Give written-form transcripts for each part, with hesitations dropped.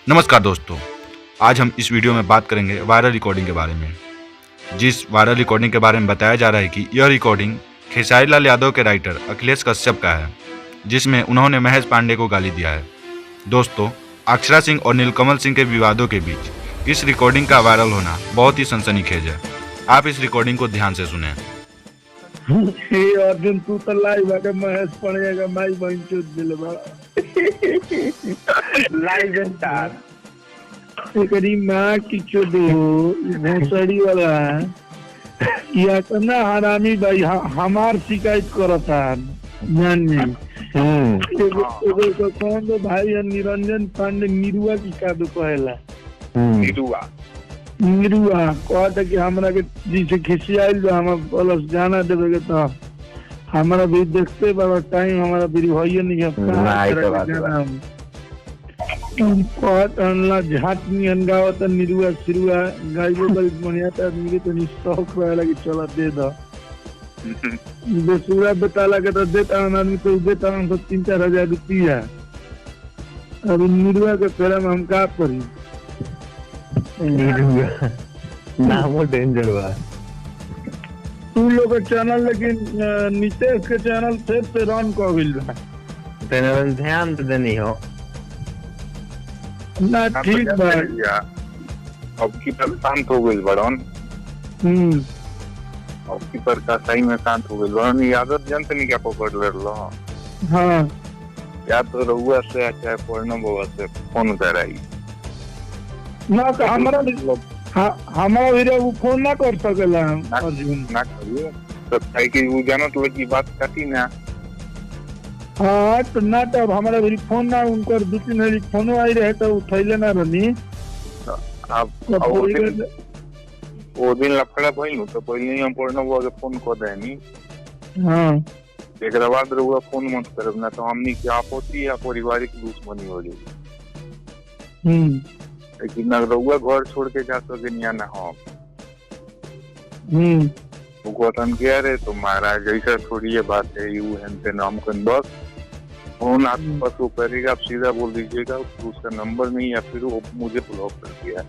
नमस्कार दोस्तों, आज हम इस वीडियो में बात करेंगे वायरल रिकॉर्डिंग के बारे में। जिस वायरल रिकॉर्डिंग के बारे में बताया जा रहा है कि यह रिकॉर्डिंग खेसारी लाल यादव के राइटर अखिलेश कश्यप का है, जिसमें उन्होंने महेश पांडे को गाली दिया है। दोस्तों, अक्षरा सिंह और नीलकमल सिंह के विवादों के बीच इस रिकॉर्डिंग का वायरल होना बहुत ही सनसनीखेज है। आप इस रिकॉर्डिंग को ध्यान से सुनें। अर्जुन तू तो लाइव आके महेश पड़ेगा माई बहन चोद दिल बड़ा लाइव स्टार एकरी माँ की चोदो भोसड़ी वाला या तो ना हरामी भाई हमार शिकायत करता जान एगो कौन तो भाई निरंजन पांडे निरुआ की का दो कहेला निरुआ कहता कि हमरा के जिसे खिसियाइल बा हम प्लस गाना देवे के तो हमारा भी देखते बाबा टाइम हमारा भी होइए नहीं है कहत अनला झाट नियन गावत निरुआ सिरुआ गाइबो बड़ी बढ़िया त आदमी के तो निस्ताख रहेला कि चला दे दो बेसुरा बताला के तो देता आदमी तो देता हम तो 3-4 हजार रुपया अब निरुआ के फेरा में हम का करी नामो डेंजर बा। तू लोग के चैनल लेकिन नीतीश के चैनल फिर से रन कर गइल बा तेरे ध्यान तो देनी हो ना ठीक बा। अब की पर शांत हो गइल बड़न। अब की पर का सही में शांत हो गइल बड़न। यादव जनत नहीं क्या पकड़ ले लो। हाँ या तो रहुआ से चाहे पूर्ण बाबा से फोन कराई ना तो हमारा वीडियो वो फोन ना कर सकेला अर्जुन ना करिए तो भाई की वो जानत लगी बात काटी ना। हाँ तो ना तो अब हमारा वीडियो फोन ना उनकर 2-3 हरी फोन आई रहे तो उठैले ना रहनी आप वो दिन लफड़ा भइल तो पहले हम पूर्ण बाबा के फोन कर देनी। हाँ एक बाद रहुआ फोन मत करब ना तो हमनी की आपत्ति या पारिवारिक दुश्मनी हो जाएगी। लेकिन रहुआ घर छोड़ के जा सके ना हम वो कह रहे तो महाराज जैसा थोड़ी ये बात है यू है नाम कर बस फोन आपके पास वो करेगा आप सीधा बोल दीजिएगा उसका नंबर नहीं या फिर वो मुझे ब्लॉक कर दिया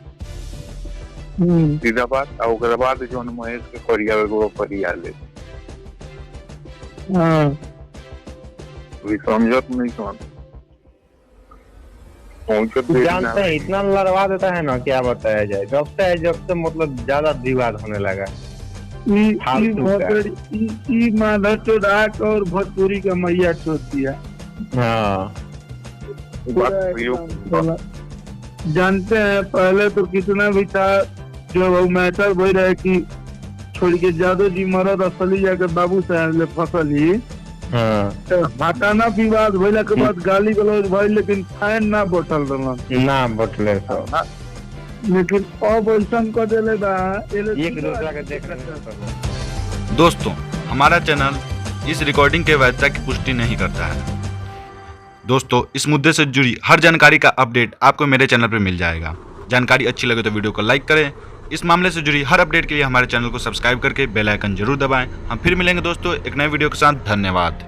सीधा बात। और बाद जो महेश के परिवार को परिवार ले समझत नहीं कौन जानते हैं इतना लड़वा देता है ना क्या बताया जाए। जब से मतलब ज्यादा विवाद होने लगा माधा चौराक और भोजपुरी का मैया छोड़ दिया। हाँ जानते हैं पहले तो कितना भी था जो मैटर वही रहे कि छोड़ के जादव जी मरद असली जाकर बाबू साहब ले फसली हटाना विवाद भइला के बाद गाली गलौज भइल लेकिन फाइन ना बटल रहलन ना बटले तो लेकिन अब ऐसन कर देले बा एक दूसरा के देख रहे। दोस्तों, हमारा चैनल इस रिकॉर्डिंग के वैधता की पुष्टि नहीं करता है। दोस्तों, इस मुद्दे से जुड़ी हर जानकारी का अपडेट आपको मेरे चैनल पर मिल जाएगा। जानकारी अच्छी लगे तो वीडियो को लाइक करें। इस मामले से जुड़ी हर अपडेट के लिए हमारे चैनल को सब्सक्राइब करके बेल आइकन जरूर दबाएं। हम फिर मिलेंगे दोस्तों एक नए वीडियो के साथ। धन्यवाद।